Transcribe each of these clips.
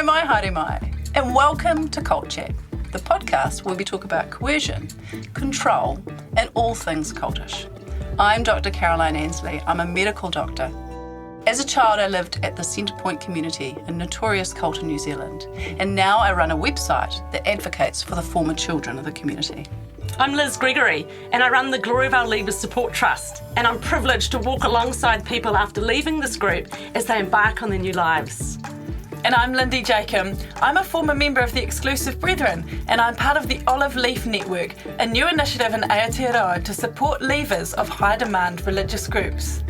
haere mai, and welcome to Cult Chat, the podcast where we talk about coercion, control, and all things cultish. I'm Dr. Caroline Ansley. I'm a medical doctor. As a child, I lived at the Centrepoint community, a notorious cult in New Zealand, and now I run a website that advocates for the former children of the community. I'm Liz Gregory, and I run the Glory of Our Leavers Support Trust, and I'm privileged to walk alongside people after leaving this group as they embark on their new lives. And I'm Lindy Jacob. I'm a former member of the Exclusive Brethren, and I'm part of the Olive Leaf Network, a new initiative in Aotearoa to support leavers of high-demand religious groups.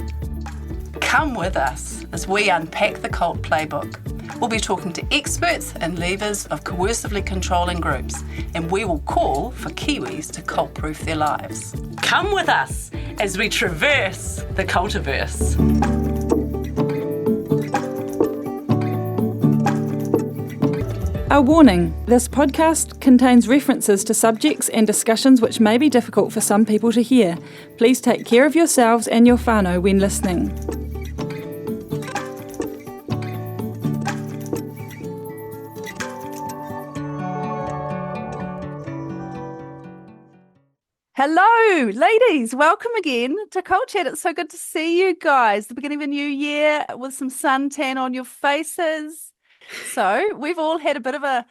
Come with us as we unpack the cult playbook. We'll be talking to experts and leavers of coercively controlling groups, and we will call for Kiwis to cult-proof their lives. Come with us as we traverse the cultiverse. A warning, this podcast contains references to subjects and discussions which may be difficult for some people to hear. Please take care of yourselves and your whānau when listening. Hello, ladies. Welcome again to Cult Chat. It's so good to see you guys. The beginning of a new year with some suntan on your faces. So we've all had a bit of a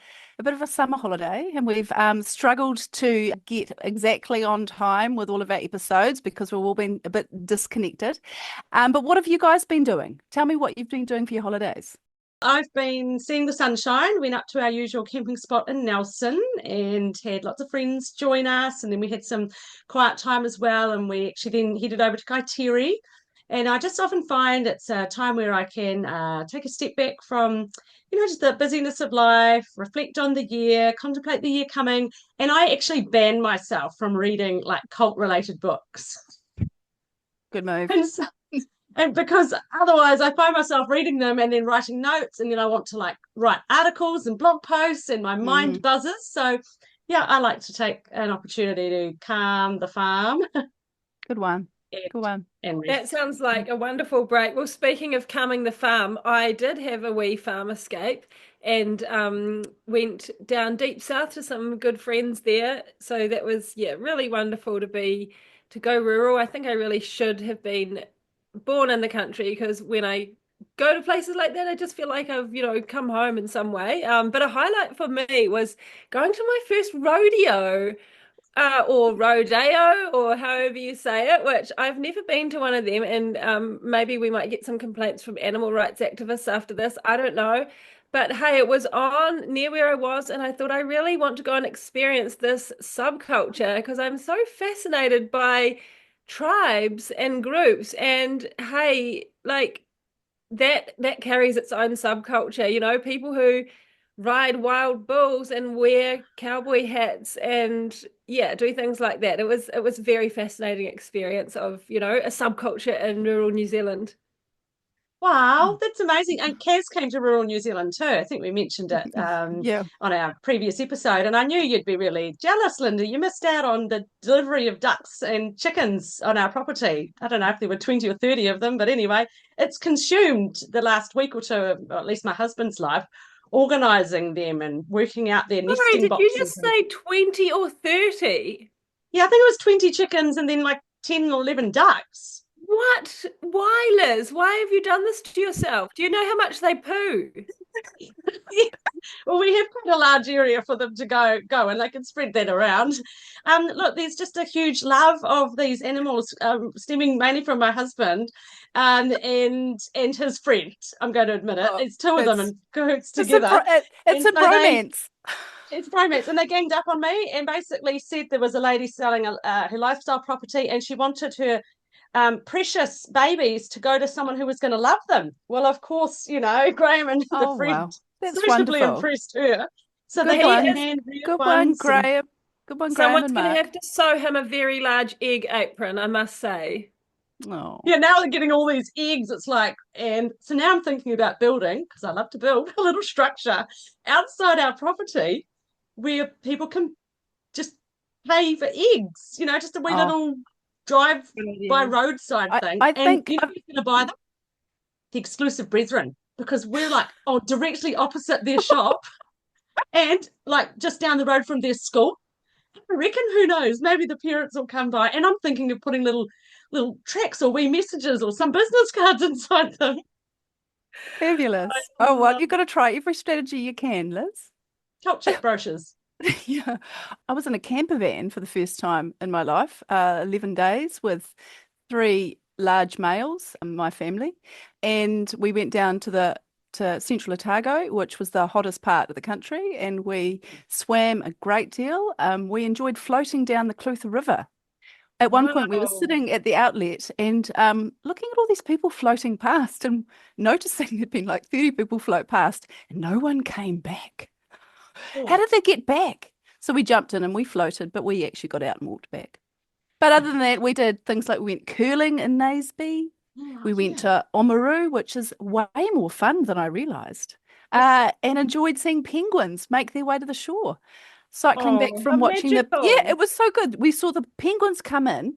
summer holiday, and we've struggled to get exactly on time with all of our episodes because we've all been a bit disconnected. But what have you guys been doing? Tell me what you've been doing for your holidays. I've been seeing the sunshine, went up to our usual camping spot in Nelson and had lots of friends join us, and then we had some quiet time as well, and we actually then headed over to Kaiteri. And I just often find it's a time where I can take a step back from, just the busyness of life, reflect on the year, contemplate the year coming, and I actually ban myself from reading like cult-related books. Good move. And because otherwise I find myself reading them and then writing notes, and then I want to write articles and blog posts and my mind buzzes. So yeah, I like to take an opportunity to calm the farm. Good one. Good one. That sounds like a wonderful break. Well, speaking of calming the farm, I did have a wee farm escape and went down deep south to some good friends there. So that was, really wonderful to go rural. I think I really should have been born in the country, because when I go to places like that, I just feel like I've come home in some way. But a highlight for me was going to my first rodeo, or rodeo, or however you say it, which I've never been to one of them, and maybe we might get some complaints from animal rights activists after this, I don't know. But hey, it was on near where I was, and I thought I really want to go and experience this subculture, because I'm so fascinated by tribes and groups, and hey, that carries its own subculture, people who ride wild bulls and wear cowboy hats and do things like that. It was a very fascinating experience of a subculture in rural New Zealand. Wow, that's amazing. And Kaz came to rural New Zealand too. I think we mentioned it on our previous episode. And I knew you'd be really jealous, Linda. You missed out on the delivery of ducks and chickens on our property. I don't know if there were 20 or 30 of them, but anyway, it's consumed the last week or two, or at least my husband's life, organising them and working out their nesting boxes. Did you just say 20 or 30? Yeah, I think it was 20 chickens and then 10 or 11 ducks. What? Why, Liz? Why have you done this to yourself? Do you know how much they poo? Well, we have quite a large area for them to go, and they can spread that around. Look, there's just a huge love of these animals, stemming mainly from my husband, and his friend. I'm going to admit it. It's two of them in cahoots together. It's a bromance. It's bromance, and they ganged up on me and basically said there was a lady selling her lifestyle property, and she wanted her precious babies to go to someone who was going to love them. Well, of course, Graham and the friend suitably impressed her. So good they got hand good one, Graham. Good one, Graham. Someone's going to have to sew him a very large egg apron, I must say. Oh. Yeah, now they're getting all these eggs. And so now I'm thinking about building, because I love to build, a little structure outside our property where people can just pay for eggs, just a wee little drive by roadside thing. I think you're going to buy them. The Exclusive Brethren. because we're like directly opposite their shop and like just down the road from their school. I reckon, who knows, maybe the parents will come by, and I'm thinking of putting little tracks or wee messages or some business cards inside them. Fabulous. I Oh, well, love you've got to try every strategy you can, Liz. cult check brochures. Yeah. I was in a camper van for the first time in my life, 11 days with 3 large males in my family. And we went down to Central Otago, which was the hottest part of the country, and we swam a great deal. We enjoyed floating down the Clutha River. At one point, we were Wow. sitting at the outlet and looking at all these people floating past and noticing there'd been like 30 people float past and no one came back. How Oh, did they get back? So we jumped in and we floated, but we actually got out and walked back. But other than that, we did things like we went curling in Naseby. oh, We went yeah. to Oamaru, which is way more fun than I realised, Yes. and enjoyed seeing penguins make their way to the shore. Cycling back Oh, how from watching yeah, magical. it was so good. We saw the penguins come in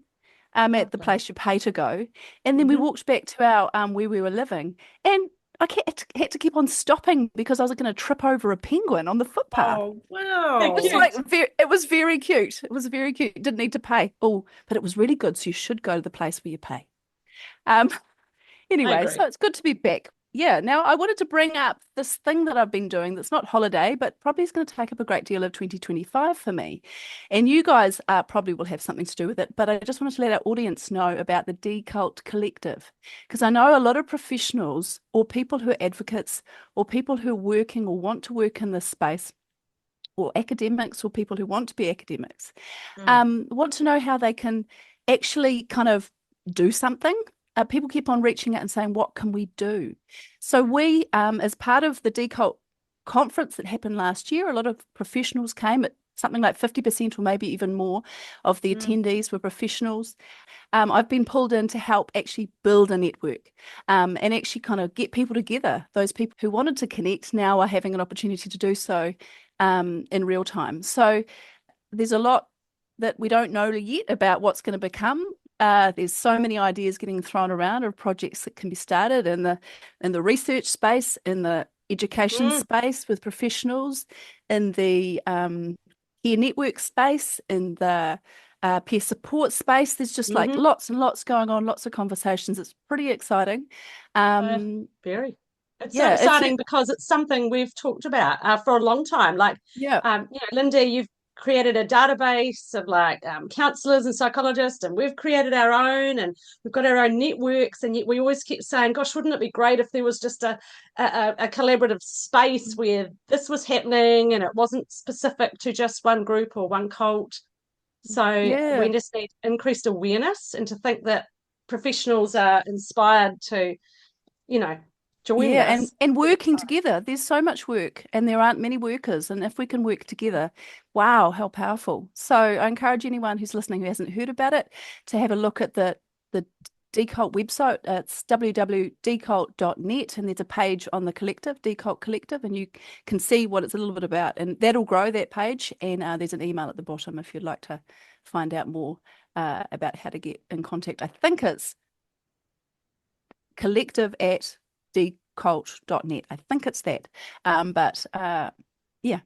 at the Lovely. place you pay to go, and then we Mm-hmm. walked back to our where we were living, and had to keep on stopping because I was going to trip over a penguin on the footpath. Oh, It was wow. like it was very cute. It was very cute. Didn't need to pay. Oh, but it was really good. So you should go to the place where you pay. Um, I anyway, agree. so it's good to be back. Yeah, now I wanted to bring up this thing that I've been doing that's not holiday, but probably is going to take up a great deal of 2025 for me. And you guys probably will have something to do with it, but I just wanted to let our audience know about the Decult Collective, because I know a lot of professionals or people who are advocates or people who are working or want to work in this space or academics or people who want to be academics Mm. want to know how they can actually kind of do something. People keep on reaching out and saying, what can we do? So we, as part of the Decult conference that happened last year, a lot of professionals came. At something like 50% or maybe even more of the Mm. attendees were professionals. I've been pulled in to help actually build a network and actually kind of get people together. Those people who wanted to connect now are having an opportunity to do so in real time. So there's a lot that we don't know yet about what's going to become. There's so many ideas getting thrown around of projects that can be started in the research space, in the education Mm. space with professionals, in the peer network space, in the peer support space. There's just like Mm-hmm. lots and lots going on, lots of conversations. It's pretty exciting. Very. It's so Yeah, it's exciting because it's something we've talked about for a long time. Like, yeah, Lindy, you've created a database of like counselors and psychologists, and we've created our own, and we've got our own networks. And yet we always keep saying, "Gosh, wouldn't it be great if there was just a collaborative space where this was happening and it wasn't specific to just one group or one cult?" So we yeah. just need increased awareness and to think that professionals are inspired to you know, join Yeah, this. and working together. There's so much work and there aren't many workers. And if we can work together, wow, how powerful. So I encourage anyone who's listening who hasn't heard about it to have a look at the Decult website. It's www.decult.net and there's a page on the collective, Decult Collective, and you can see what it's a little bit about. And that'll grow that page. And there's an email at the bottom if you'd like to find out more about how to get in contact. I think it's collective@decult.net. I think it's that. But yeah.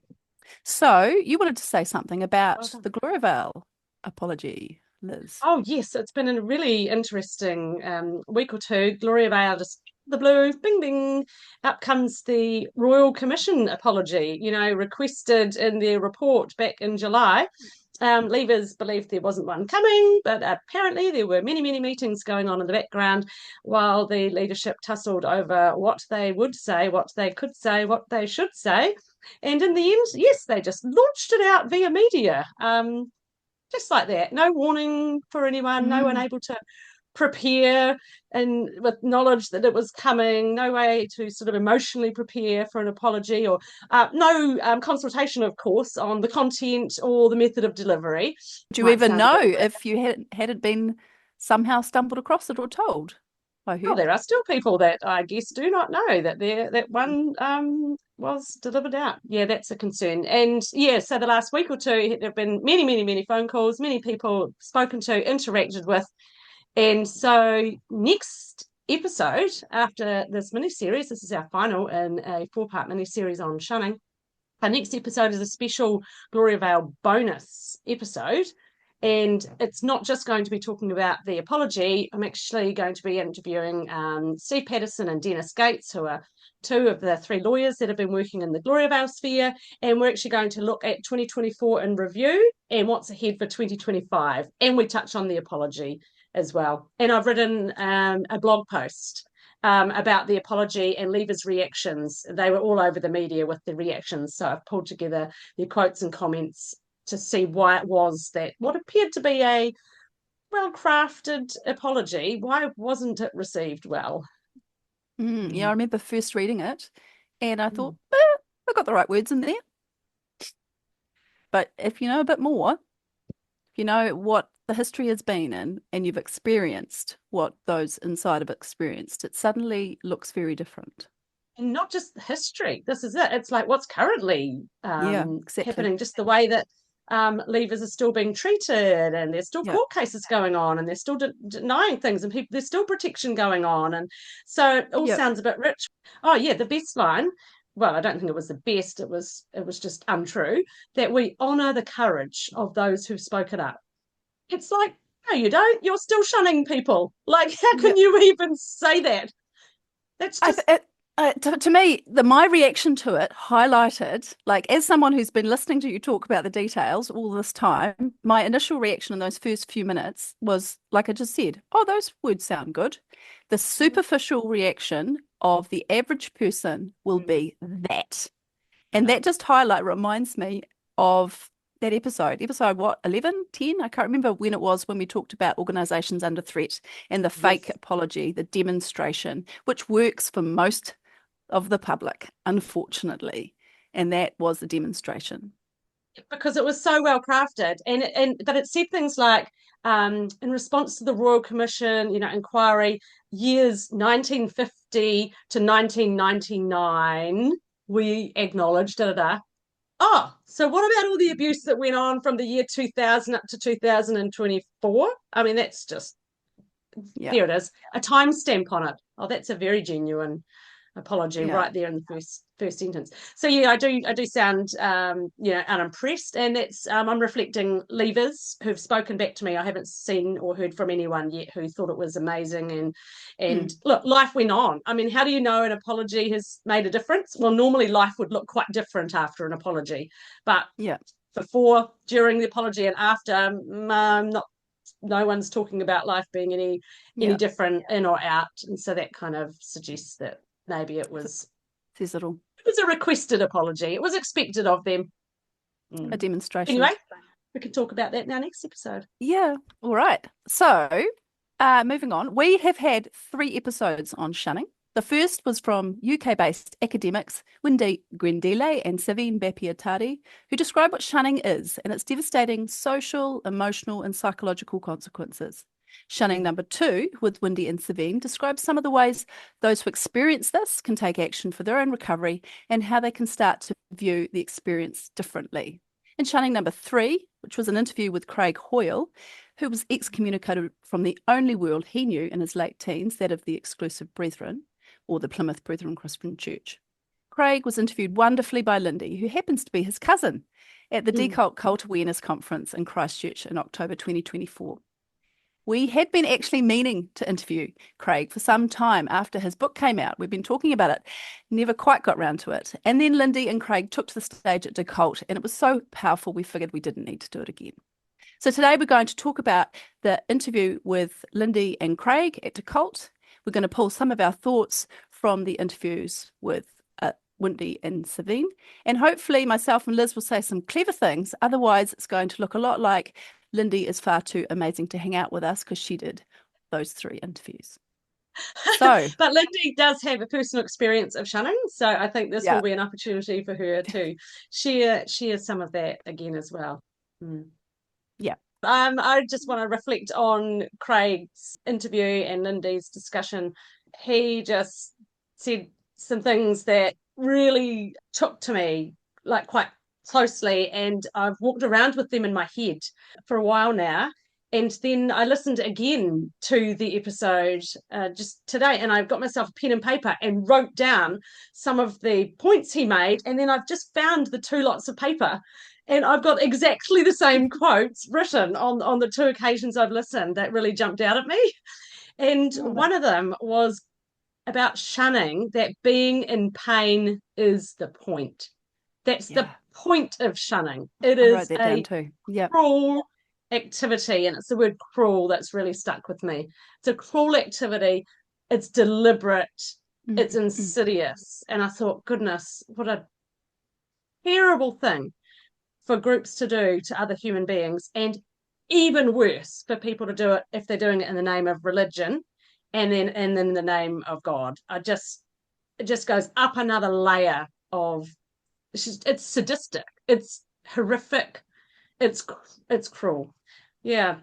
So you wanted to say something Well about done. the Gloriavale apology, Liz. Oh, yes, it's been a really interesting week or two. Gloria Vale just the blue, bing, bing. Up comes the Royal Commission apology, requested in their report back in July. Leavers believed there wasn't one coming, but apparently there were many, many meetings going on in the background while the leadership tussled over what they would say, what they could say, what they should say. And in the end, yes, they just launched it out via media, just like that. No warning for anyone, no one Mm. able to prepare and with knowledge that it was coming, no way to sort of emotionally prepare for an apology, or no consultation, of course, on the content or the method of delivery. Do you Might ever sound a know bit weird. if you hadn't been somehow stumbled across it or told? I Oh, heard. there are still people that I guess do not know that that one was delivered out. Yeah, that's a concern. And yeah, so the last week or two, there have been many, many, many phone calls, many people spoken to, interacted with. And so next episode after this mini-series. This is our final in a 4-part mini-series on shunning. Our next episode is a special Gloria Vale bonus episode. And it's not just going to be talking about the apology. I'm actually going to be interviewing Steve Patterson and Dennis Gates, who are 2 of the 3 lawyers that have been working in the Gloria Vale sphere. And we're actually going to look at 2024 in review and what's ahead for 2025. And we touch on the apology as well. And I've written a blog post about the apology and Lever's reactions. They were all over the media with the reactions. So I've pulled together their quotes and comments to see why it was that what appeared to be a well-crafted apology, why wasn't it received well? Yeah, I remember first reading it and I thought, I got the right words in there. But if you know a bit more, if you know what the history has been in and you've experienced what those inside have experienced, it suddenly looks very different. And not just the history. This is it. It's like what's currently exactly. happening, just the way that levers are still being treated, and there's still court cases going on, and they're still denying things, and there's still protection going on. And so it all sounds a bit rich. Oh, yeah, the best line. Well, I don't think it was the best. It was just untrue, that we honour the courage of those who've spoken up. It's like, no, you don't. You're still shunning people. Like, how can you even say that? That's just... to me, my reaction to it highlighted, like, as someone who's been listening to you talk about the details all this time, my initial reaction in those first few minutes was, like I just said, oh, those words sound good. The superficial reaction of the average person will be that. And that just reminds me of that episode what, 11, 10? I can't remember when it was, when we talked about organisations under threat and the fake apology, the demonstration, which works for most of the public, unfortunately. And that was the demonstration. Because it was so well crafted, but it said things like, in response to the Royal Commission, inquiry, years 1950 to 1999, we acknowledged Oh, so what about all the abuse that went on from the year 2000 up to 2024? I mean, that's just, there it is, a timestamp on it. Oh, that's a very genuine apology right there in the first sentence. So yeah, I do sound unimpressed, and that's I'm reflecting levers who've spoken back to me. I haven't seen or heard from anyone yet who thought it was amazing, and look, life went on. I mean, how do you know an apology has made a difference? Well, normally life would look quite different after an apology, but before, during the apology, and after, no one's talking about life being any different in or out, and so that kind of suggests that maybe it was a requested apology. It was expected of them. A demonstration. Anyway, we can talk about that in our next episode. Yeah. All right. So moving on, we have had 3 episodes on shunning. The first was from UK-based academics Lindy and Savin, who describe what shunning is and its devastating social, emotional and psychological consequences. Shunning number 2, with Lindy and Savin, describes some of the ways those who experience this can take action for their own recovery and how they can start to view the experience differently. And shunning number 3, which was an interview with Craig Hoyle, who was excommunicated from the only world he knew in his late teens, that of the Exclusive Brethren, or the Plymouth Brethren Christian Church. Craig was interviewed wonderfully by Lindy, who happens to be his cousin, at the Decult Cult Awareness Conference in Christchurch in October 2024. We had been actually meaning to interview Craig for some time after his book came out. We've been talking about it, never quite got round to it. And then Lindy and Craig took to the stage at Decult, and it was so powerful we figured we didn't need to do it again. So today we're going to talk about the interview with Lindy and Craig at Decult. We're going to pull some of our thoughts from the interviews with Lindy and Savin, and hopefully myself and Liz will say some clever things. Otherwise, it's going to look a lot like Lindy is far too amazing to hang out with us because she did those 3 interviews. So, but Lindy does have a personal experience of shunning, so I think this will be an opportunity for her to share some of that again as well. Yeah. I just want to reflect on Craig's interview and Lindy's discussion. He just said some things that really took to me, like, quite closely, and I've walked around with them in my head for a while now, And then I listened again to the episode just today, and I got myself a pen and paper and wrote down some of the points he made. And then I've just found the two lots of paper, and I've got exactly the same quotes written on the two occasions I've listened that really jumped out at me. And one of them was about shunning, that being in pain is the point. That's the point of shunning. It I wrote is that a down too. Yeah. cruel activity, and it's the word cruel that's really stuck with me. It's a cruel activity. It's deliberate. It's insidious. And I thought, goodness, what a terrible thing for groups to do to other human beings, and even worse for people to do it if they're doing it in the name of religion and then in the name of God. It just goes up another layer of it's sadistic. It's horrific. It's cruel. Yeah.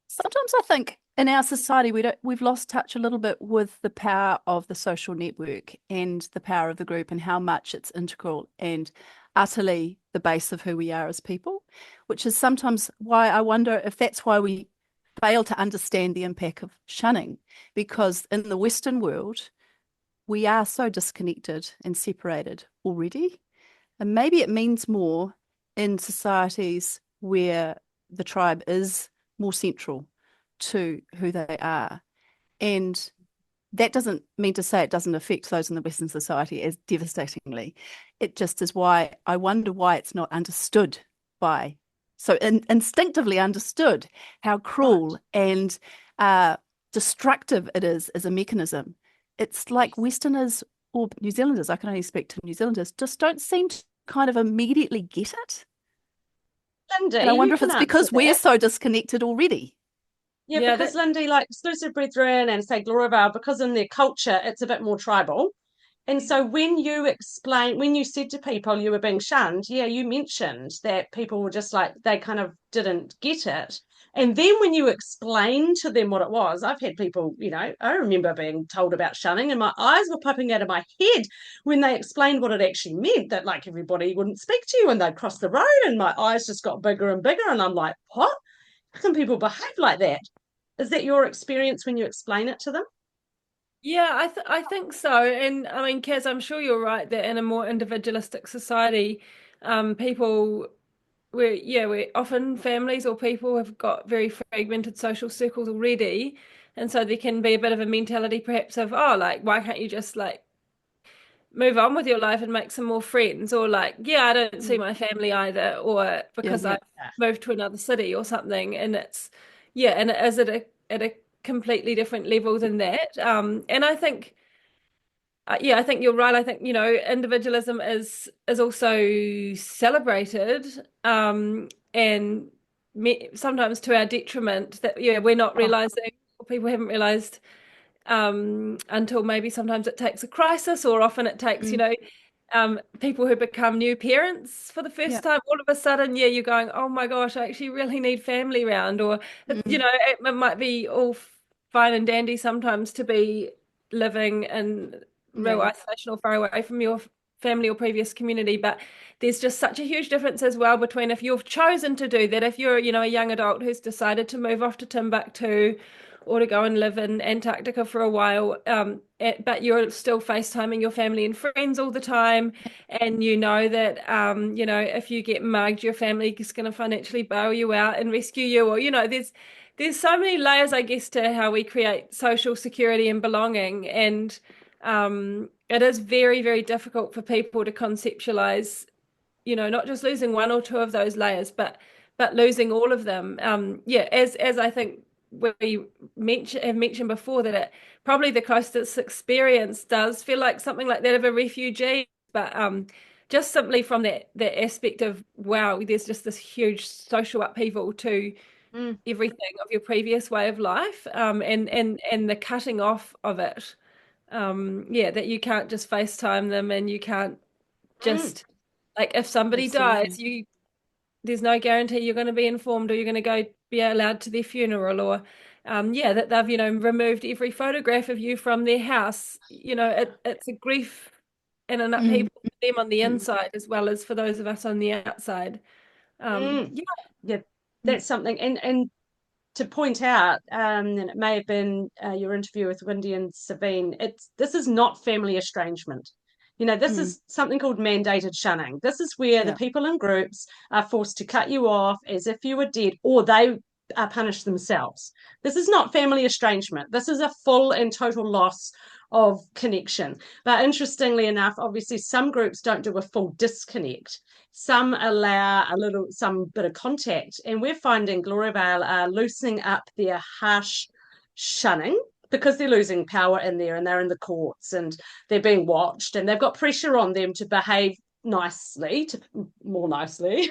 Sometimes I think in our society we've lost touch a little bit with the power of the social network and the power of the group and how much it's integral and utterly the base of who we are as people, which is sometimes why I wonder if that's why we fail to understand the impact of shunning, because in the Western world we are so disconnected and separated already, and maybe it means more in societies where the tribe is more central to who they are. And that doesn't mean to say it doesn't affect those in the Western society as devastatingly. It just is why I wonder why it's not understood by, so instinctively understood how cruel and destructive it is as a mechanism. It's like Westerners or New Zealanders, I can only speak to New Zealanders, just don't seem to kind of immediately get it. Lindy, and I wonder you if it's can because answer we're that. so disconnected already. Yeah, because Lindy, like Exclusive Brethren and say Gloriavale, because in their culture it's a bit more tribal. And so when you said to people you were being shunned, yeah, you mentioned that people were just like, they kind of didn't get it. And then when you explained to them what it was, I've had people, I remember being told about shunning and my eyes were popping out of my head when they explained what it actually meant, that like everybody wouldn't speak to you and they'd cross the road, and my eyes just got bigger and bigger. And I'm like, what? How can people behave like that? Is that your experience when you explain it to them? Yeah, I think so. And I mean, Kaz, I'm sure you're right that in a more individualistic society, people we're often families or people have got very fragmented social circles already. And so there can be a bit of a mentality perhaps of, oh, like, why can't you just like move on with your life and make some more friends? Or like, yeah, I don't see my family either, or because I've moved to another city or something. And it's, yeah, and it is at a completely different level than that. And I think, yeah, I think you're right. I think, individualism is also celebrated, and sometimes to our detriment, that yeah, we're not realizing, or people haven't realized until maybe sometimes it takes a crisis, or often it takes, people who become new parents for the first time, all of a sudden, yeah, you're going, oh my gosh, I actually really need family around. Or, it might be all fine and dandy sometimes to be living in real isolation or far away from your family or previous community, but there's just such a huge difference as well between if you've chosen to do that, if you're, a young adult who's decided to move off to Timbuktu or to go and live in Antarctica for a while, but you're still FaceTiming your family and friends all the time, and you know that, if you get mugged, your family is going to financially bail you out and rescue you, or, there's so many layers, I guess, to how we create social security and belonging, and it is very, very difficult for people to conceptualize, not just losing one or two of those layers, but losing all of them. As I think we have mentioned before, that it probably the closest experience does feel like something like that of a refugee, but just simply from that aspect of, wow, there's just this huge social upheaval to everything of your previous way of life, and the cutting off of it. That you can't just FaceTime them, and you can't just, like, if somebody dies, there's no guarantee you're going to be informed, or you're going to go be allowed to their funeral, or that they've removed every photograph of you from their house. It's a grief and an upheaval for them on the inside as well as for those of us on the outside. Yeah. that's something. And to point out, and it may have been your interview with Lindy and Savin, this is not family estrangement. This is something called mandated shunning. This is where the people in groups are forced to cut you off as if you were dead, or they are punished themselves. This is not family estrangement. This is a full and total loss of connection. But interestingly enough, obviously some groups don't do a full disconnect. Some allow some bit of contact, and we're finding Gloriavale are loosening up their harsh shunning because they're losing power in there, and they're in the courts and they're being watched, and they've got pressure on them to behave more nicely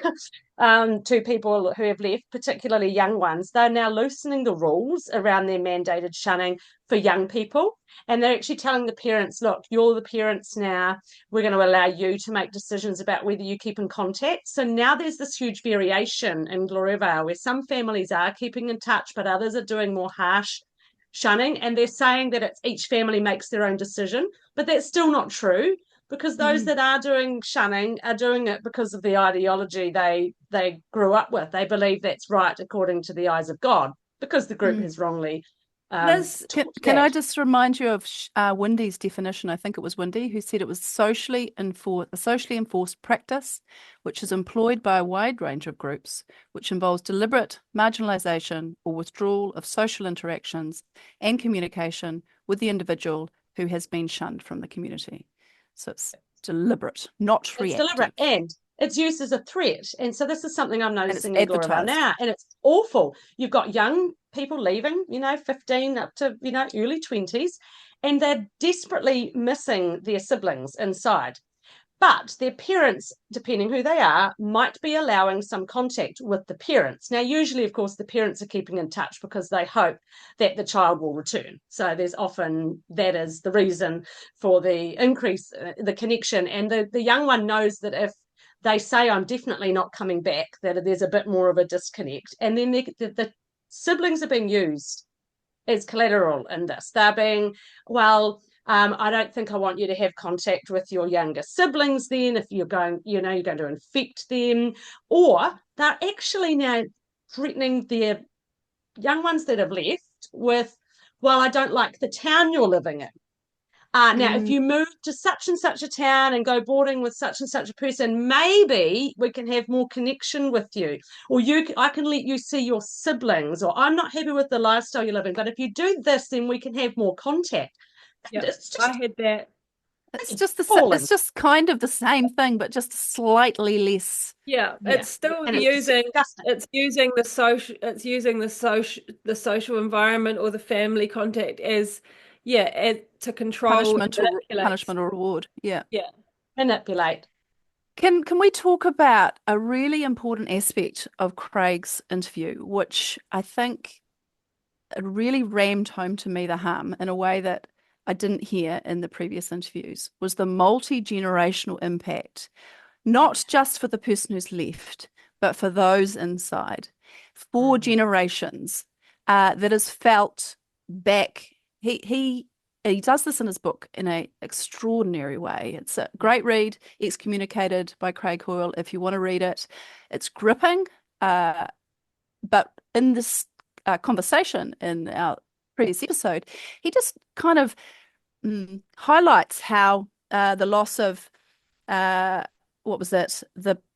to people who have left, particularly young ones. They're now loosening the rules around their mandated shunning for young people, and they're actually telling the parents, look, you're the parents now, we're going to allow you to make decisions about whether you keep in contact. So now there's this huge variation in Gloriavale where some families are keeping in touch, but others are doing more harsh shunning, and they're saying that each family makes their own decision, but that's still not true, because those that are doing shunning are doing it because of the ideology they grew up with. They believe that's right according to the eyes of God, because the group has wrongly can I just remind you of Wendy's definition? I think it was Wendy who said it was a socially enforced practice which is employed by a wide range of groups, which involves deliberate marginalisation or withdrawal of social interactions and communication with the individual who has been shunned from the community. So it's deliberate, not reactive. It's deliberate, and it's used as a threat. And so this is something I'm noticing in Gloriavale now, and it's awful. You've got young people leaving, 15 up to, early 20s, and they're desperately missing their siblings inside. But their parents, depending who they are, might be allowing some contact with the parents. Now, usually, of course, the parents are keeping in touch because they hope that the child will return. So there's often that is the reason for the increase, the connection. And the young one knows that if they say, I'm definitely not coming back, that there's a bit more of a disconnect. And then the siblings are being used as collateral in this. They're being, I don't think I want you to have contact with your younger siblings then if you're going to infect them. Or they're actually now threatening their young ones that have left with, I don't like the town you're living in. Now, if you move to such and such a town and go boarding with such and such a person, maybe we can have more connection with you. Or I can let you see your siblings. Or I'm not happy with the lifestyle you're living, but if you do this, then we can have more contact. Yeah, I had that. It's just kind of the same thing, but just slightly less. Yeah, it's still using the social environment or the family contact as to control punishment or reward. Yeah. Manipulate. Can we talk about a really important aspect of Craig's interview, which I think it really rammed home to me the harm in a way that I didn't hear in the previous interviews, was the multi-generational impact, not just for the person who's left, but for those inside. 4 generations that is felt back. He does this in his book in an extraordinary way. It's a great read, Excommunicated by Craig Hoyle, if you want to read it. It's gripping, but in this conversation in our previous episode, he just kind of highlights how the loss of the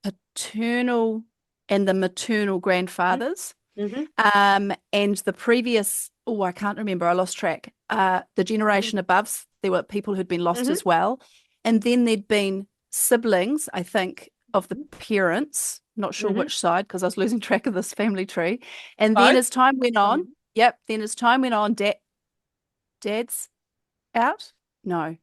paternal and the maternal grandfathers, and the previous, I can't remember, I lost track, the generation above, there were people who'd been lost as well, and then there'd been siblings, I think, of the parents, not sure which side because I was losing track of this family tree, and then as time went on, dad's out? No.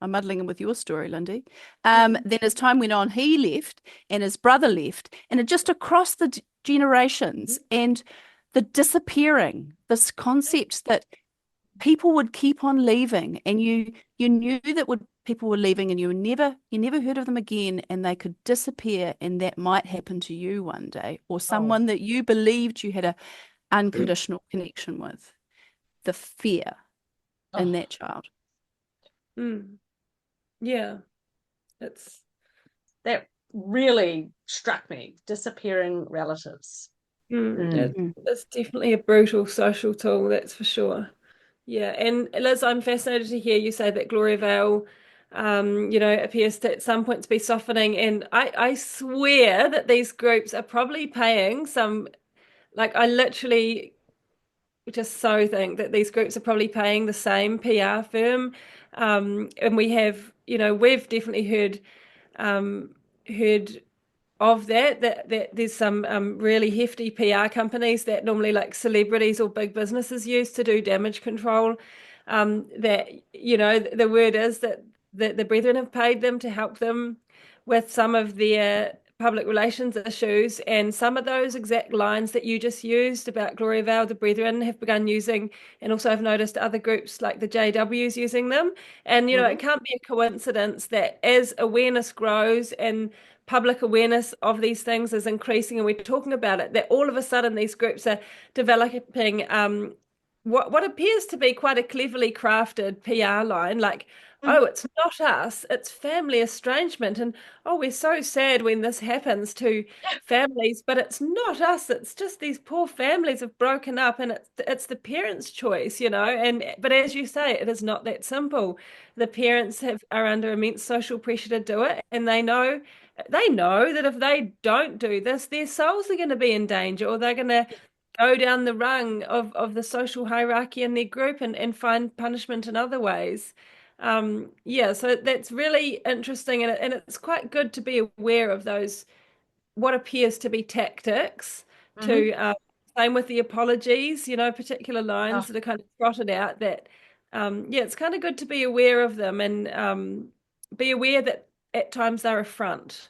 I'm muddling in with your story, Lindy. Then as time went on, he left and his brother left, and it just across the generations and the disappearing, this concept that people would keep on leaving, and you knew that people were leaving and you never heard of them again, and they could disappear, and that might happen to you one day, or someone that you believed you had an unconditional connection with. The fear in that child. Yeah, that really struck me. Disappearing relatives. It's definitely a brutal social tool, that's for sure. Yeah, and Liz, I'm fascinated to hear you say that Gloria Vale, appears to at some point to be softening. And I swear that these groups are probably paying some, like I literally just so think that these groups are probably paying the same PR firm. And we've definitely heard of that there's some really hefty PR companies that normally like celebrities or big businesses use to do damage control. That the word is that the Brethren have paid them to help them with some of their public relations issues, and some of those exact lines that you just used about Gloria Vale, the Brethren have begun using, and also I've noticed other groups like the JWs using them. And it can't be a coincidence that as awareness grows and public awareness of these things is increasing and we're talking about it, that all of a sudden these groups are developing what appears to be quite a cleverly crafted PR line, like, oh, it's not us, it's family estrangement. And oh, we're so sad when this happens to families, but it's not us. It's just these poor families have broken up and it's the parents' choice, but as you say, it is not that simple. The parents are under immense social pressure to do it, and they know that if they don't do this, their souls are going to be in danger, or they're going to go down the rung of the social hierarchy in their group and find punishment in other ways. So that's really interesting, and it's quite good to be aware of those, what appears to be tactics to, same with the apologies, particular lines that are kind of trotted out that, it's kind of good to be aware of them and be aware that at times they're a front.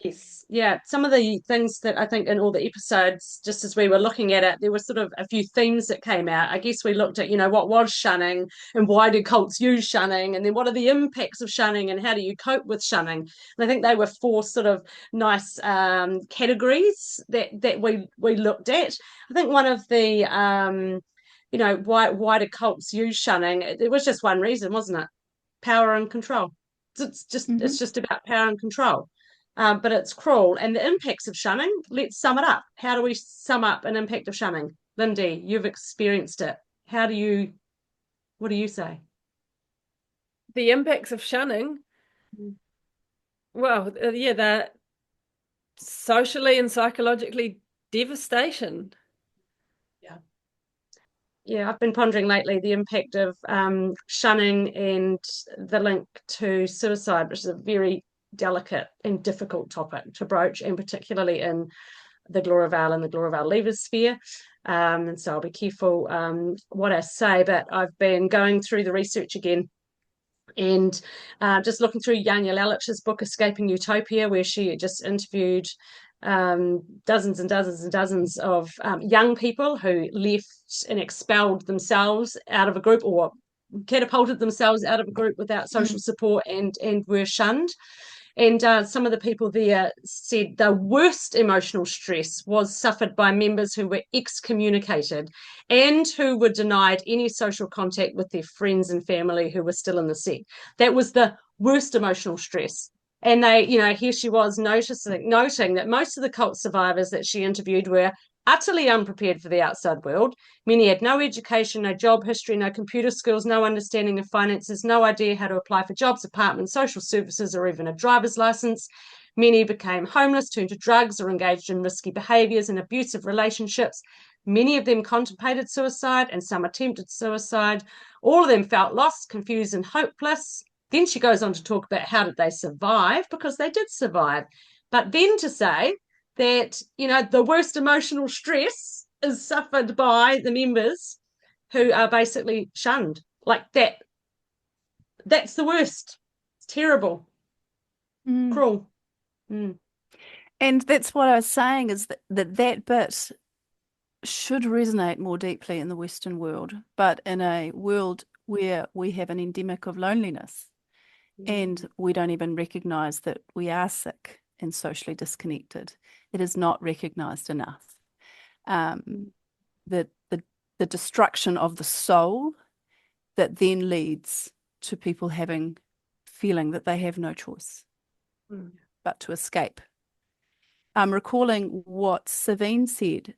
Yes, yeah. Some of the things that I think in all the episodes, just as we were looking at it, there were sort of a few themes that came out. I guess we looked at, what was shunning and why do cults use shunning, and then what are the impacts of shunning and how do you cope with shunning. And I think they were four sort of nice categories that we looked at. I think one of the why do cults use shunning? It was just one reason, wasn't it? Power and control. It's just about power and control. But it's cruel. And the impacts of shunning, let's sum it up. How do we sum up an impact of shunning? Lindy, you've experienced it. What do you say? The impacts of shunning, well, they're socially and psychologically devastation. Yeah, I've been pondering lately the impact of shunning and the link to suicide, which is a very delicate and difficult topic to broach, and particularly in the Gloria Vale and the Gloria Vale leavers sphere. And so I'll be careful what I say, but I've been going through the research again and just looking through Janja Lalich's book Escaping Utopia, where she just interviewed dozens and dozens and dozens of young people who left and expelled themselves out of a group, or catapulted themselves out of a group without social support and were shunned. And some of the people there said the worst emotional stress was suffered by members who were excommunicated and who were denied any social contact with their friends and family who were still in the sect. That was the worst emotional stress. And they, here she was noting that most of the cult survivors that she interviewed were utterly unprepared for the outside world. Many had no education, no job history, no computer skills, no understanding of finances, no idea how to apply for jobs, apartments, social services, or even a driver's license. Many became homeless, turned to drugs, or engaged in risky behaviours and abusive relationships. Many of them contemplated suicide, and some attempted suicide. All of them felt lost, confused, and hopeless. Then she goes on to talk about how did they survive, because they did survive. But then to say that, the worst emotional stress is suffered by the members who are basically shunned. Like that. That's the worst. It's terrible. Cruel. And that's what I was saying, is that bit should resonate more deeply in the Western world, but in a world where we have an endemic of loneliness and we don't even recognize that we are sick and socially disconnected. It is not recognized enough. The destruction of the soul that then leads to people feeling that they have no choice but to escape. I'm recalling what Savin said.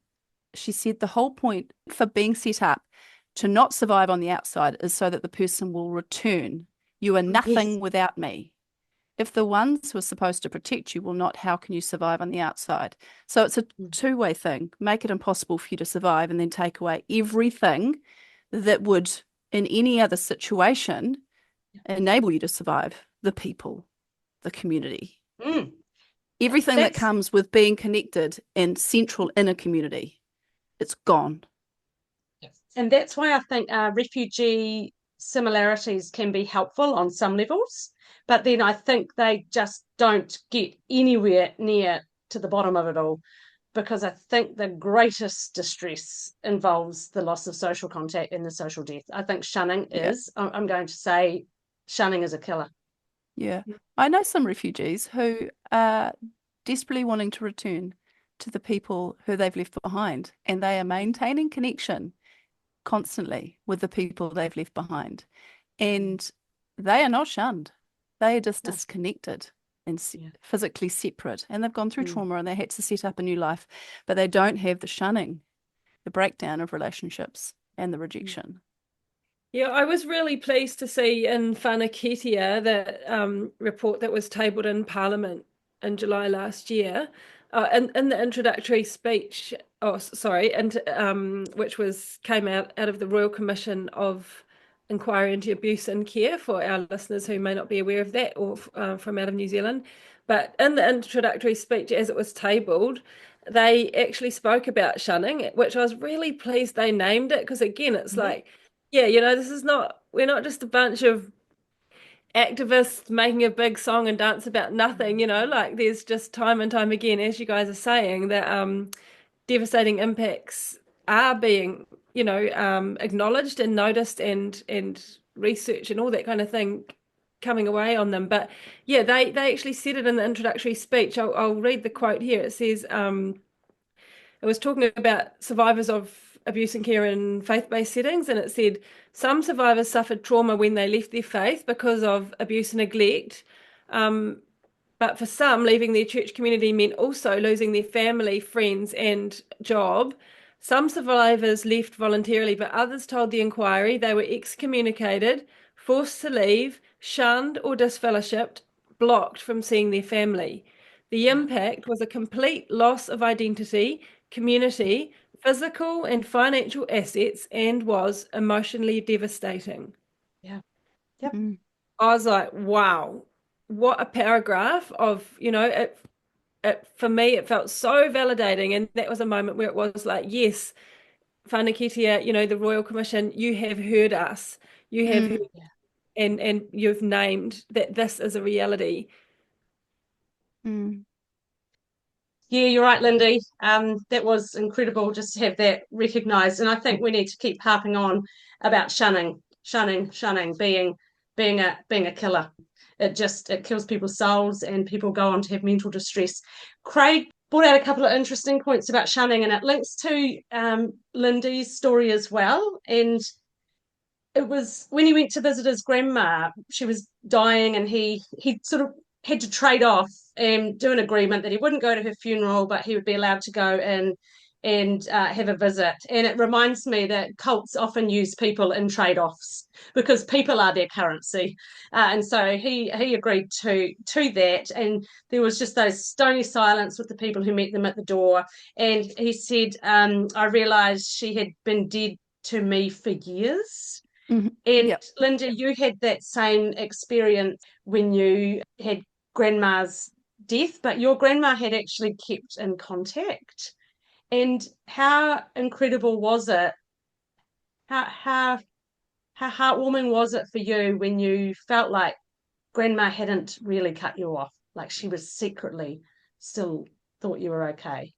She said the whole point for being set up to not survive on the outside is so that the person will return. You are nothing Yes. without me. If the ones who are supposed to protect you will not, how can you survive on the outside? So it's a two-way thing. Make it impossible for you to survive and then take away everything that would, in any other situation, enable you to survive. The people, the community, Mm. everything that That's comes with being connected and central in a community, it's gone. And that's why I think refugee similarities can be helpful on some levels, but then I think they just don't get anywhere near to the bottom of it all, because I think the greatest distress involves the loss of social contact and the social death. I think shunning Yeah. is, I'm going to say, shunning is a killer. Yeah. I know some refugees who are desperately wanting to return to the people who they've left behind, and they are maintaining connection constantly with the people they've left behind. And they are not shunned. They are just No. disconnected and Yeah. physically separate. And they've gone through Mm. trauma and they had to set up a new life, but they don't have the shunning, the breakdown of relationships and the rejection. Yeah, I was really pleased to see in Whanaketia the report that was tabled in Parliament in July last year, in the introductory speech, which came out of the Royal Commission of Inquiry into Abuse in Care, for our listeners who may not be aware of that, or from out of New Zealand. But in the introductory speech, as it was tabled, they actually spoke about shunning, which I was really pleased they named it, because again, it's like, yeah, we're not just a bunch of activists making a big song and dance about nothing, like there's just time and time again, as you guys are saying, that devastating impacts are being, acknowledged and noticed, and research and all that kind of thing coming away on them. But yeah, they actually said it in the introductory speech. I'll read the quote here. It says, it was talking about survivors of abuse and care in faith-based settings, and it said some survivors suffered trauma when they left their faith because of abuse and neglect. But for some, leaving their church community meant also losing their family, friends, and job. Some survivors left voluntarily, but others told the inquiry they were excommunicated, forced to leave, shunned or disfellowshipped, blocked from seeing their family. The impact was a complete loss of identity, community, physical and financial assets, and was emotionally devastating. Yeah. Yep. I was like, wow, what a paragraph of, for me, it felt so validating. And that was a moment where it was like, yes, Whanaketia, the Royal Commission, you have heard us. You have heard, and you've named that this is a reality. Yeah, you're right, Lindy. That was incredible just to have that recognised. And I think we need to keep harping on about shunning being a killer. It kills people's souls, and people go on to have mental distress. Craig brought out a couple of interesting points about shunning, and it links to Lindy's story as well. And it was when he went to visit his grandma, she was dying, and he sort of had to trade off and do an agreement that he wouldn't go to her funeral, but he would be allowed to go in and have a visit. And it reminds me that cults often use people in trade-offs because people are their currency. And so he agreed to that. And there was just those stony silence with the people who met them at the door. And he said, I realised she had been dead to me for years. Mm-hmm. And Yep. Linda, you had that same experience when you had grandma's death, but your grandma had actually kept in contact. And how incredible was it? How heartwarming was it for you when you felt like grandma hadn't really cut you off, like she was secretly still thought you were okay?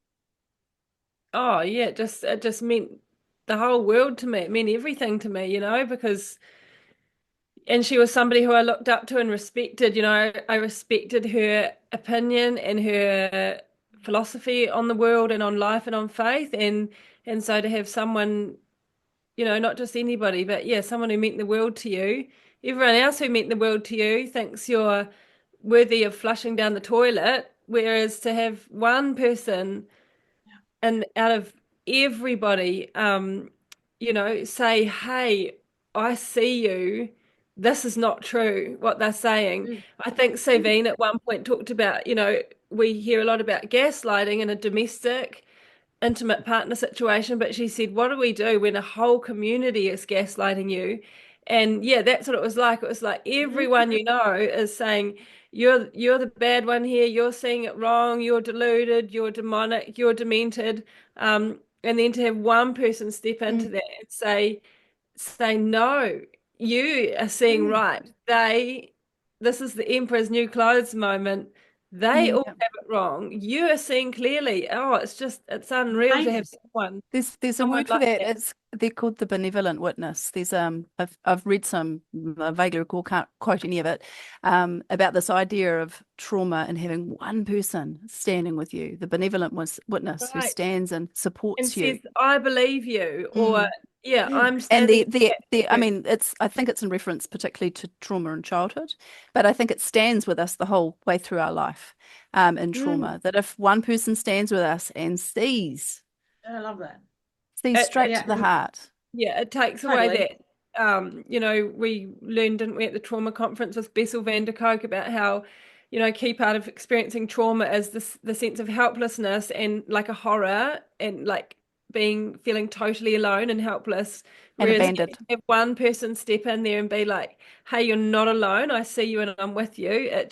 Oh yeah, it just meant the whole world to me. It meant everything to me, because and she was somebody who I looked up to and respected. I respected her opinion and her philosophy on the world and on life and on faith, and so to have someone, not just anybody, but yeah, someone who meant the world to you. Everyone else who meant the world to you thinks you're worthy of flushing down the toilet, Whereas to have one person and out of everybody, say, hey, I see you. This is not true, what they're saying. I think Savin at one point talked about, we hear a lot about gaslighting in a domestic, intimate partner situation, but she said, what do we do when a whole community is gaslighting you? And yeah, that's what it was like. It was like everyone is saying, you're the bad one here, you're seeing it wrong, you're deluded, you're demonic, you're demented. And then to have one person step into that and say, no, you are seeing right. This is the Emperor's New Clothes moment. They all have it wrong. You are seeing clearly. Oh, it's unreal to have someone. There's a someone word for like that. They're called the benevolent witness. There's I've read some, I vaguely recall, can't quote any of it, about this idea of trauma and having one person standing with you, the benevolent witness who Right. stands and And supports you. says, I believe you, or I'm And standing. I mean, I think it's in reference particularly to trauma in childhood, but I think it stands with us the whole way through our life, in trauma. That if one person stands with us and sees I love that. straight to the heart. Yeah, it takes away that. We learned, didn't we, at the trauma conference with Bessel van der Kolk about how, key part of experiencing trauma is the sense of helplessness and like a horror and like feeling totally alone and helpless. And Whereas abandoned. if one person step in there and be like, hey, you're not alone, I see you and I'm with you, it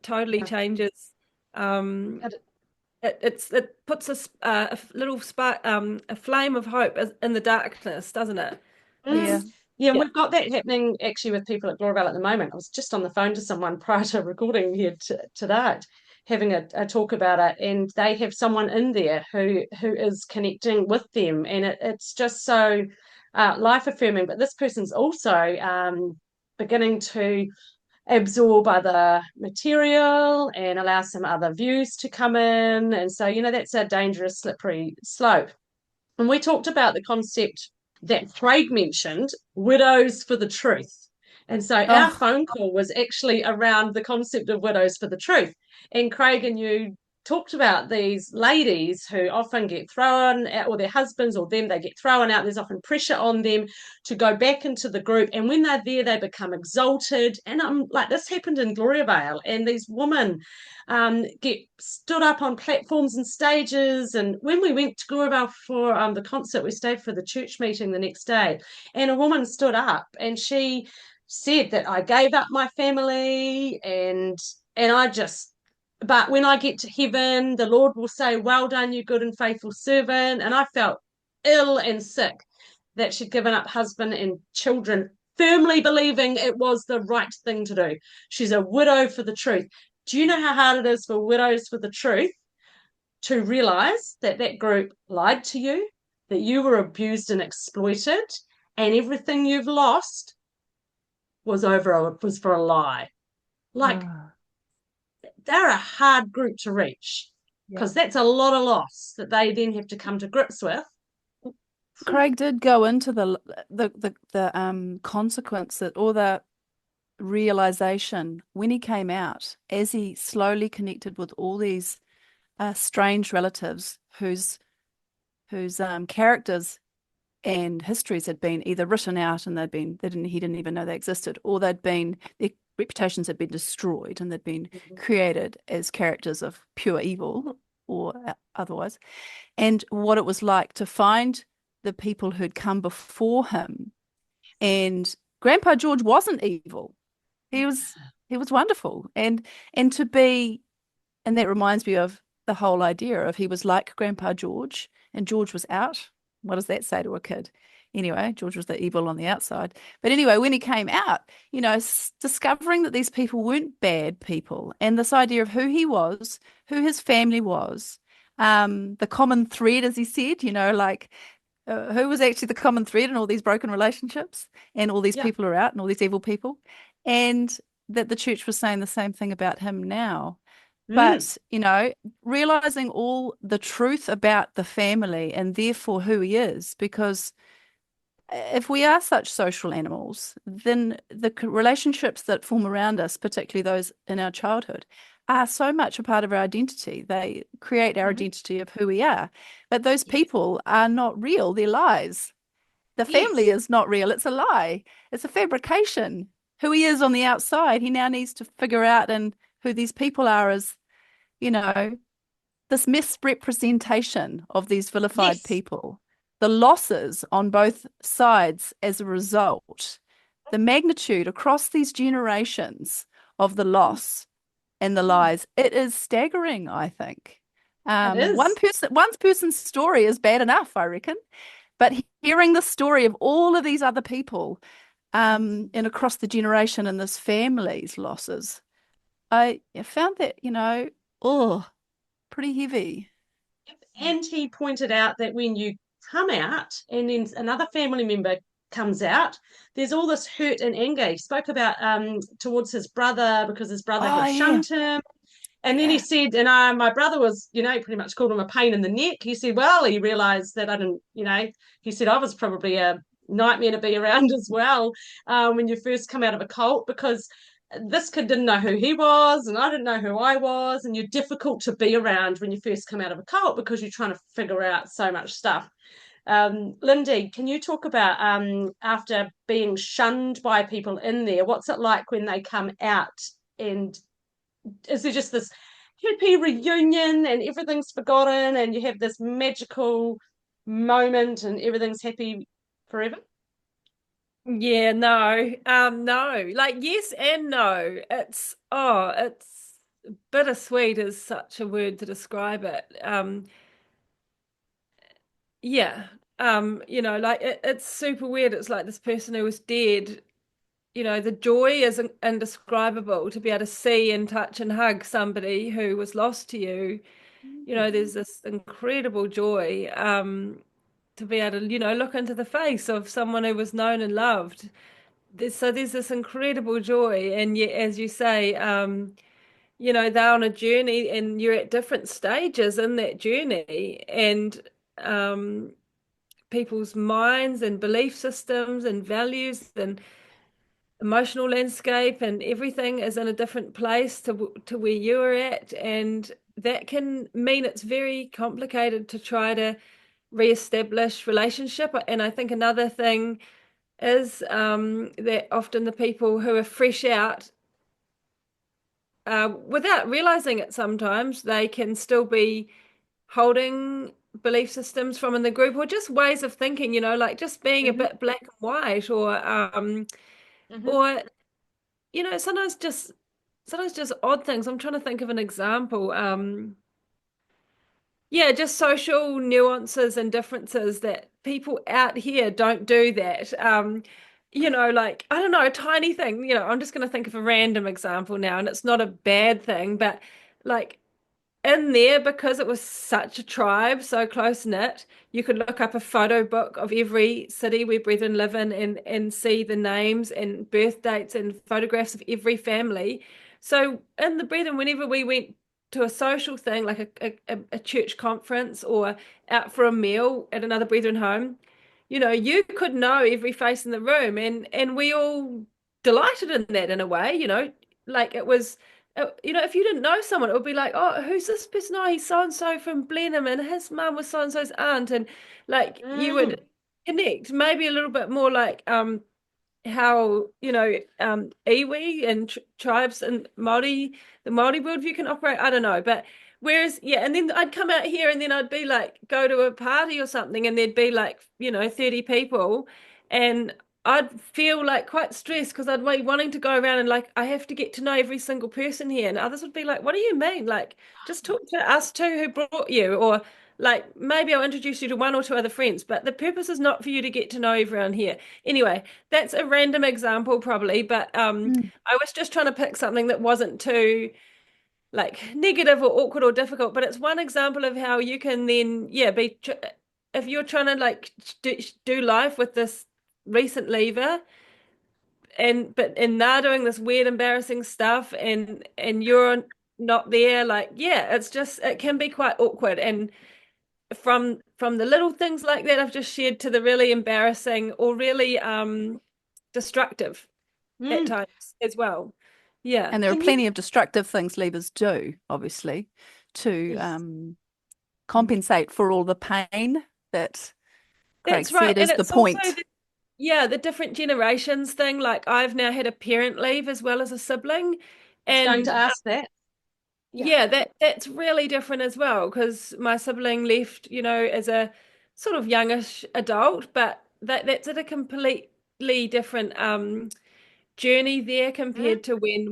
totally changes. It puts a little spark, a flame of hope in the darkness, doesn't it? Yeah. Yeah, we've got that happening actually with people at Glorabelle at the moment. I was just on the phone to someone prior to recording here today, having a talk about it, and they have someone in there who is connecting with them, and it's just so life affirming. But this person's also beginning to absorb other material and allow some other views to come in, and so that's a dangerous slippery slope. And we talked about the concept that Craig mentioned, widows for the truth. And so our phone call was actually around the concept of widows for the truth. And Craig and you talked about these ladies who often get thrown out, or their husbands or them, they get thrown out. There's often pressure on them to go back into the group. And when they're there, they become exalted. And I'm like, this happened in Gloriavale. And these women get stood up on platforms and stages. And when we went to Gloriavale for the concert, we stayed for the church meeting the next day. And a woman stood up and she said that I gave up my family and but when I get to heaven, the Lord will say, well done, you good and faithful servant. And I felt ill and sick that she'd given up husband and children, firmly believing it was the right thing to do. She's a widow for the truth. Do you know how hard it is for widows for the truth to realize that that group lied to you, that you were abused and exploited, and everything you've lost was for a lie? Like, they're a hard group to reach because that's a lot of loss that they then have to come to grips with. Craig did go into the consequence that, or the realization when he came out, as he slowly connected with all these strange relatives whose characters and histories had been either written out and he didn't even know they existed, or their reputations had been destroyed and they'd been created as characters of pure evil or otherwise, and what it was like to find the people who'd come before him. And Grandpa George wasn't evil. He was wonderful. And that reminds me of the whole idea of he was like Grandpa George and George was out. What does that say to a kid? Anyway, George was the evil on the outside. But anyway, when he came out, discovering that these people weren't bad people, and this idea of who he was, who his family was, the common thread, as he said, who was actually the common thread in all these broken relationships, and all these people are out and all these evil people, and that the church was saying the same thing about him now. But, realizing all the truth about the family and therefore who he is, because if we are such social animals, then the relationships that form around us, particularly those in our childhood, are so much a part of our identity. They create our identity of who we are. But those Yes. people are not real, they're lies. The family Yes. is not real, it's a lie, it's a fabrication. Who he is on the outside, he now needs to figure out, and who these people are is, you know, this misrepresentation of these vilified Yes. people, the losses on both sides as a result, the magnitude across these generations of the loss and the Mm. lies, it is staggering, I think. It is. One person's story is bad enough, I reckon, but hearing the story of all of these other people and across the generation and this family's losses, I found that, oh, pretty heavy. And he pointed out that when you come out and then another family member comes out, there's all this hurt and anger. He spoke about towards his brother because his brother Oh, had yeah. shunned him. And then he Yeah. said, and my brother was, pretty much called him a pain in the neck. He said, well, he realized that I didn't, he said, I was probably a nightmare to be around as well when you first come out of a cult, because this kid didn't know who he was and I didn't know who I was. And you're difficult to be around when you first come out of a cult because you're trying to figure out so much stuff. Lindy, can you talk about after being shunned by people in there, what's it like when they come out, and is there just this happy reunion and everything's forgotten and you have this magical moment and everything's happy forever? Yeah, no. Like yes and no. It's bittersweet is such a word to describe it. Yeah. Like it's super weird. It's like this person who was dead, the joy is indescribable to be able to see and touch and hug somebody who was lost to you. There's this incredible joy to be able to, look into the face of someone who was known and loved. There's this incredible joy, and yet, as you say, they're on a journey, and you're at different stages in that journey, and um, people's minds and belief systems and values and emotional landscape and everything is in a different place to where you're at, and that can mean it's very complicated to try to reestablish relationship. And I think another thing is that often the people who are fresh out, without realizing it, sometimes they can still be holding belief systems from in the group, or just ways of thinking, like just being a Mm-hmm. bit black and white, Mm-hmm. or sometimes just odd things. I'm trying to think of an example. Yeah, just social nuances and differences that people out here don't do that. Like, I don't know, a tiny thing, I'm just going to think of a random example now, and it's not a bad thing, but like in there, because it was such a tribe, so close knit, you could look up a photo book of every city where brethren live in, and see the names and birth dates and photographs of every family. So in the brethren, whenever we went to a social thing like a church conference or out for a meal at another brethren home, you could know every face in the room, and we all delighted in that in a way, like it was if you didn't know someone, it would be like, oh, who's this person? Oh, he's so and so from Blenheim, and his mum was so and so's aunt, and like you Mm. would connect maybe a little bit more like how iwi and tribes and Māori, the Māori worldview can operate. I don't know, but whereas and then I'd come out here and then I'd be like go to a party or something, and there'd be like 30 people, and I'd feel like quite stressed because I'd be wanting to go around and like I have to get to know every single person here, and others would be like, what do you mean? Like just talk to us two who brought you, or like maybe I'll introduce you to one or two other friends, but the purpose is not for you to get to know everyone here. Anyway, that's a random example probably, but Mm. I was just trying to pick something that wasn't too like negative or awkward or difficult, but it's one example of how you can then be if you're trying to like do life with this recent leaver, and they're doing this weird embarrassing stuff, and you're not there, like it's just it can be quite awkward, and from the little things like that I've just shared to the really embarrassing or really destructive at Mm. times as well. Yeah. And there are Can you? plenty of destructive things levers do, obviously, to Yes. compensate for all the pain that Craig That's right. said And is the it's also point. the different generations thing. Like I've now had a parent leave as well as a sibling. I was going to And ask that. Yeah. yeah, that's really different as well because my sibling left, as a sort of youngish adult, but that's at a completely different journey there Mm, compared to when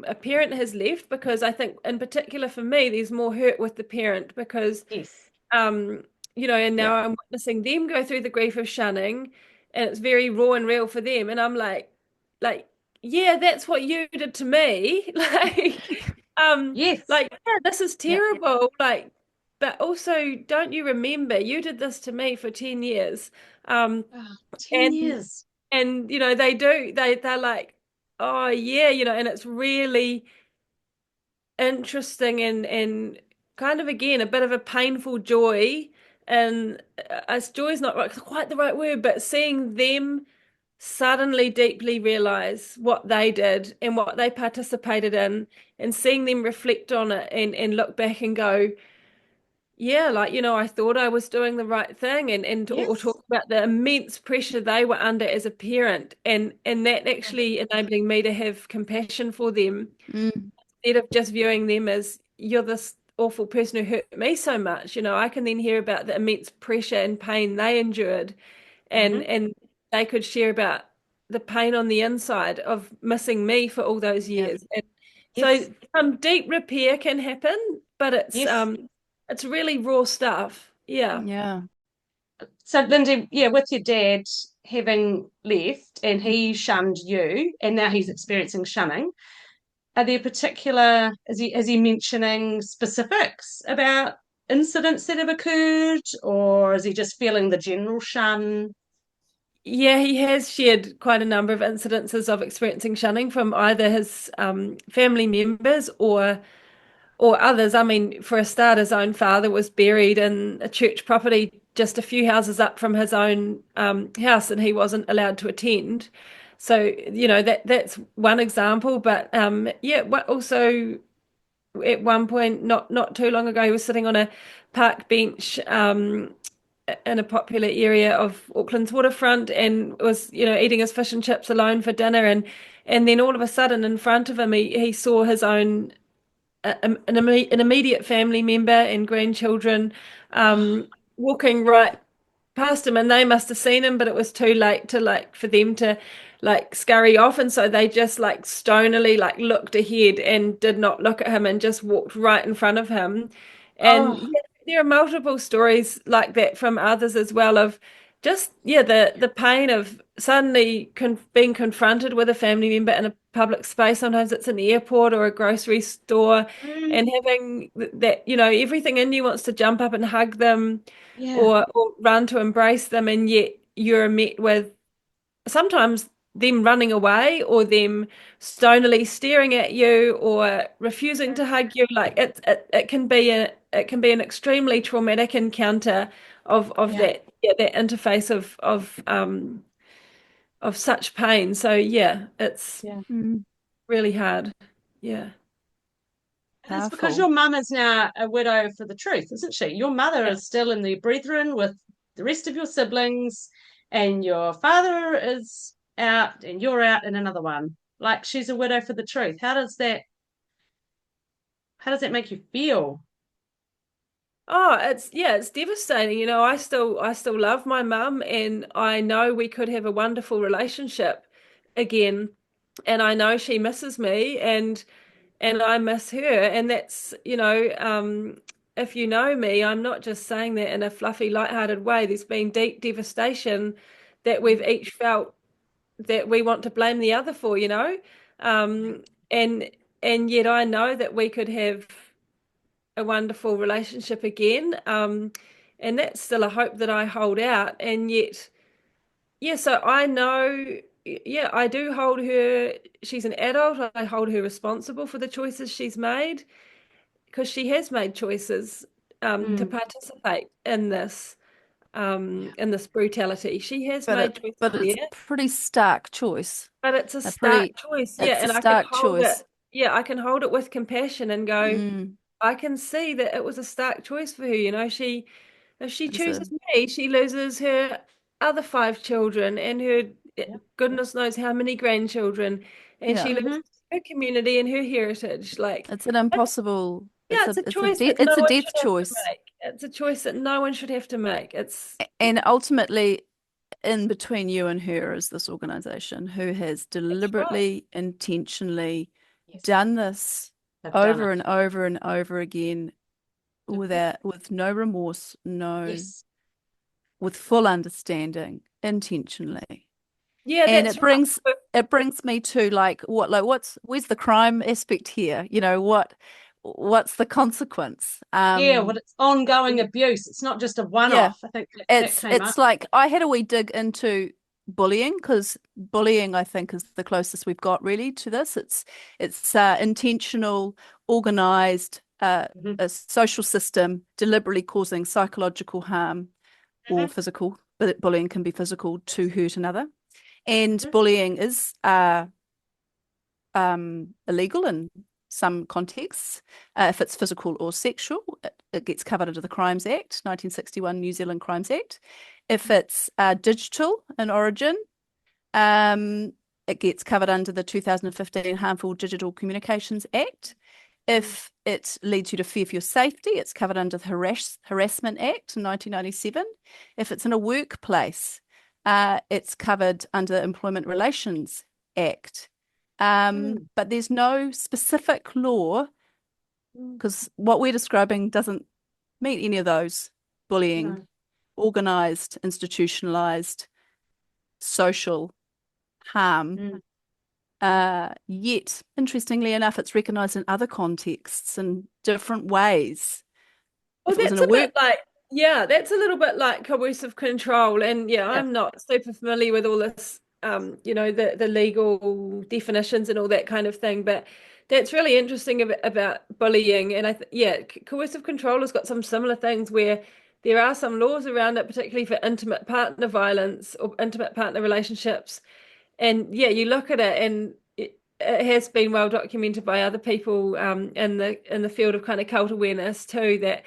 a parent has left, because I think in particular for me there's more hurt with the parent because yes. um and now Yeah. I'm witnessing them go through the grief of shunning, and it's very raw and real for them, and I'm like yeah, that's what you did to me. Um Yes. yeah, this is Yeah. terrible, but also don't you remember you did this to me for 10 years. um Oh, 10 and years. they're like, oh yeah, and it's really interesting, and kind of again a bit of a painful joy, and as joy is not quite the right word, but seeing them suddenly deeply realize what they did and what they participated in, and seeing them reflect on it and look back and go, yeah, like, I thought I was doing the right thing, or Yes. talk about the immense pressure they were under as a parent, and that actually enabling me to have compassion for them Mm. instead of just viewing them as you're this awful person who hurt me so much. I can then hear about the immense pressure and pain they endured, and Hmm. and they could share about the pain on the inside of missing me for all those Yeah. years. And Yes. so some deep repair can happen, but Yes. it's really raw stuff. Yeah. Yeah. So, Lindy, yeah, with your dad having left and he shunned you, and now he's experiencing shunning, are there particular, is he mentioning specifics about incidents that have occurred, or is he just feeling the general shun? Yeah, he has shared quite a number of incidences of experiencing shunning from either his family members or others. I mean, for a start, his own father was buried in a church property just a few houses up from his own house, and he wasn't allowed to attend. So, that's one example. But yeah, also at one point, not too long ago, he was sitting on a park bench in a popular area of Auckland's waterfront, and was, eating his fish and chips alone for dinner, and then all of a sudden in front of him he saw his own an immediate family member and grandchildren walking right past him, and they must have seen him, but it was too late to like for them to like scurry off, and so they just like stonily like looked ahead and did not look at him and just walked right in front of him. And Oh, yeah, there are multiple stories like that from others as well, of just the pain of suddenly being confronted with a family member in a public space. Sometimes it's an airport or a grocery store, mm, and having that, everything in you wants to jump up and hug them, yeah, or run to embrace them, and yet you're met with sometimes them running away, or them stonily staring at you, or refusing to hug you. Like it can be an extremely traumatic encounter of yeah. that interface of such pain. So yeah, it's Yeah. Mm. really hard. Yeah. And it's because Powerful. your mum is now a widow for the truth, isn't she? Your mother Yeah. is still in the brethren with the rest of your siblings, and your father is out, and you're out in another one. Like she's a widow for the truth. How does that make you feel? Oh, it's devastating. I still love my mum, and I know we could have a wonderful relationship again. And I know she misses me, and I miss her. And that's, if you know me, I'm not just saying that in a fluffy, lighthearted way. There's been deep devastation that we've each felt, that we want to blame the other for. Um, and and yet I know that we could have a wonderful relationship again. And that's still a hope that I hold out. And yet, yeah, so I know, yeah, I do hold her, she's an adult, I hold her responsible for the choices she's made, because she has made choices to Mm, participate in this. in this brutality. She has But made choices it's there, a pretty stark choice. but it's a A stark pretty choice. Yeah, it's a and I can stark hold it. choice. Yeah, I can hold it with compassion and go, Mm, I can see that it was a stark choice for her. If she it's a chooses me, she loses her other five children and her Yep. goodness knows how many grandchildren, and yeah. she loses her community and her heritage. Like, It's an it's, impossible. yeah, it's a choice that no It's a one death should have to choice, make. It's a choice that no one should have to make. It's and ultimately, in between you and her is this organization who has That's right. deliberately, intentionally Yes, done this they've done over it. and over and over again Mhm. with no remorse, Yes. with full understanding, intentionally. Yeah, And that's right. But it brings me to where's the crime aspect here? What's the consequence? Yeah, well, it's ongoing abuse. It's not just a Yeah, one-off. I think that came up. it's like I had a wee dig into bullying, because bullying, I think, is the closest we've got really to this. It's intentional, organized, Mhm. a social system deliberately causing psychological harm or Mhm. physical, but bullying can be physical, to hurt another. And Mhm. bullying is illegal in some contexts. If it's physical or sexual, it gets covered under the Crimes Act, 1961 New Zealand Crimes Act. If it's digital in origin, it gets covered under the 2015 Harmful Digital Communications Act. If it leads you to fear for your safety, it's covered under the Harassment Act in 1997. If it's in a workplace, it's covered under the Employment Relations Act. Mm. But there's no specific law, Mm. because what we're describing doesn't meet any of those: bullying, No. organized, institutionalized, social harm. Mm. Yet, interestingly enough, it's recognized in other contexts in different ways. well, If it was in that's a a bit work, like, yeah, that's a little bit like coercive control. And yeah, Yeah. I'm not super familiar with all this, the legal definitions and all that kind of thing. But that's really interesting about bullying. And yeah, coercive control has got some similar things where there are some laws around it, particularly for intimate partner violence or intimate partner relationships. And yeah, you look at it, and it has been well documented by other people in the field of kind of cult awareness too, that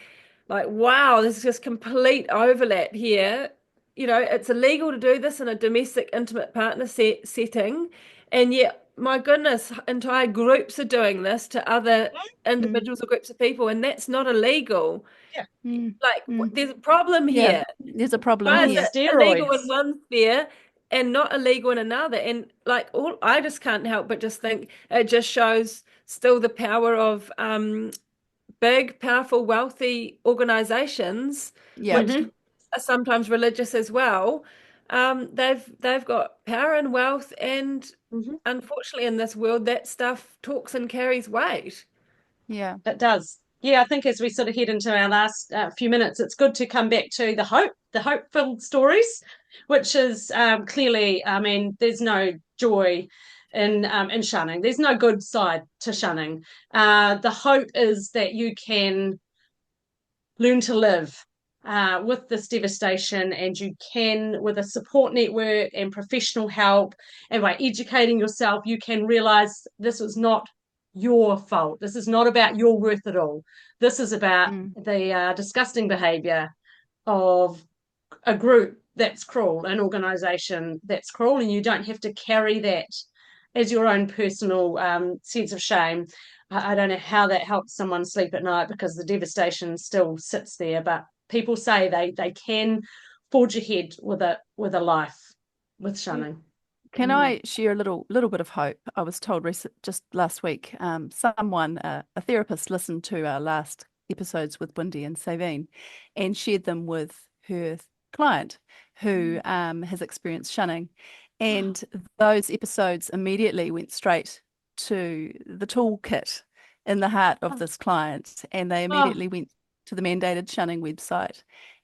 like, wow, there's just complete overlap here. It's illegal to do this in a domestic intimate partner setting, and yet, my goodness, entire groups are doing this to other mm, individuals or groups of people, and that's not illegal. Yeah. mm, Like, mm, there's a problem yeah, here. there's a problem Why On is here. it illegal in steroids. one sphere and not illegal in another? And like, all I just can't help but just think it just shows still the power of big, powerful, wealthy organizations, Yeah, which Hmm. are sometimes religious as well. They've got power and wealth, and Hmm. unfortunately, in this world, that stuff talks and carries weight. yeah, It does. Yeah, I think as we sort of head into our last few minutes, it's good to come back to the hope-filled stories, which is clearly, I mean, there's no joy in shunning. There's no good side to shunning. The hope is that you can learn to live with this devastation, and you can, with a support network and professional help, and by educating yourself, you can realize this was not your fault. This is not about your worth at all. This is about mm, the disgusting behavior of a group that's cruel, an organization that's cruel, and you don't have to carry that as your own personal sense of shame. I don't know how that helps someone sleep at night, because the devastation still sits there. But people say they can forge ahead with a life with Yeah. shunning. Can Mm. I share a little bit of hope? I was told just last week, someone, a therapist, listened to our last episodes with Lindy and Savin, and shared them with her client who has experienced shunning, and those episodes immediately went straight to the toolkit in the heart of this client, and they Oh, immediately went to the mandated shunning website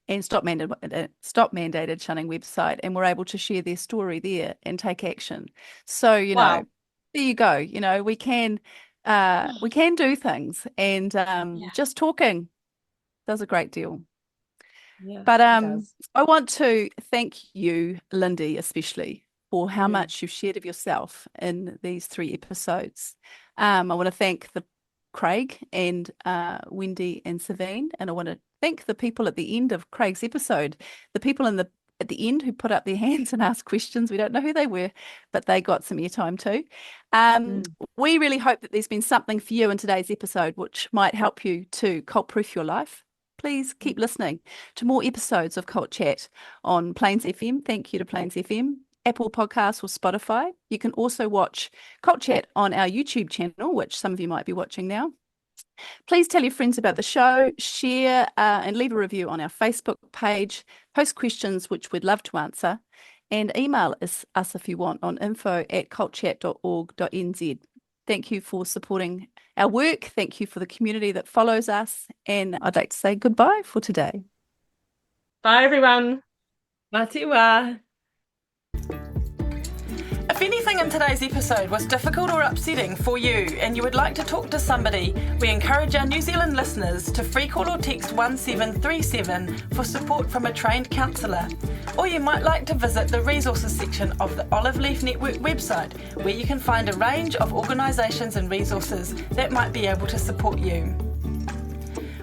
and stop mandated shunning website, and were able to share their story there and take action. So, wow. there you go. We can do things, and Yeah. just talking does a great deal. Yeah, But it does. I want to thank you, Lindy, especially for how much you've shared of yourself in these 3 episodes. I want to thank Craig and Wendy and Savin, and I want to thank the people at the end of Craig's episode, the people at the end who put up their hands and asked questions. We don't know who they were, but they got some airtime too. We really hope that there's been something for you in today's episode which might help you to cult-proof your life. Please keep listening to more episodes of Cult Chat on Plains FM. Thank you to Plains FM, Apple Podcasts or Spotify. You can also watch Cult Chat on our YouTube channel, which some of you might be watching now. Please tell your friends about the show, share and leave a review on our Facebook page, post questions which we'd love to answer, and email us if you want on info@cultchat.org.nz. Thank you for supporting our work. Thank you for the community that follows us. And I'd like to say goodbye for today. Bye, everyone. Matiwa. If anything in today's episode was difficult or upsetting for you and you would like to talk to somebody, we encourage our New Zealand listeners to free call or text 1737 for support from a trained counsellor. Or you might like to visit the resources section of the Olive Leaf Network website, where you can find a range of organisations and resources that might be able to support you.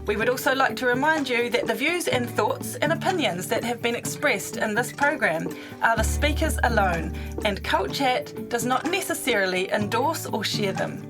We would also like to remind you that the views and thoughts and opinions that have been expressed in this program are the speakers alone, and Cult Chat does not necessarily endorse or share them.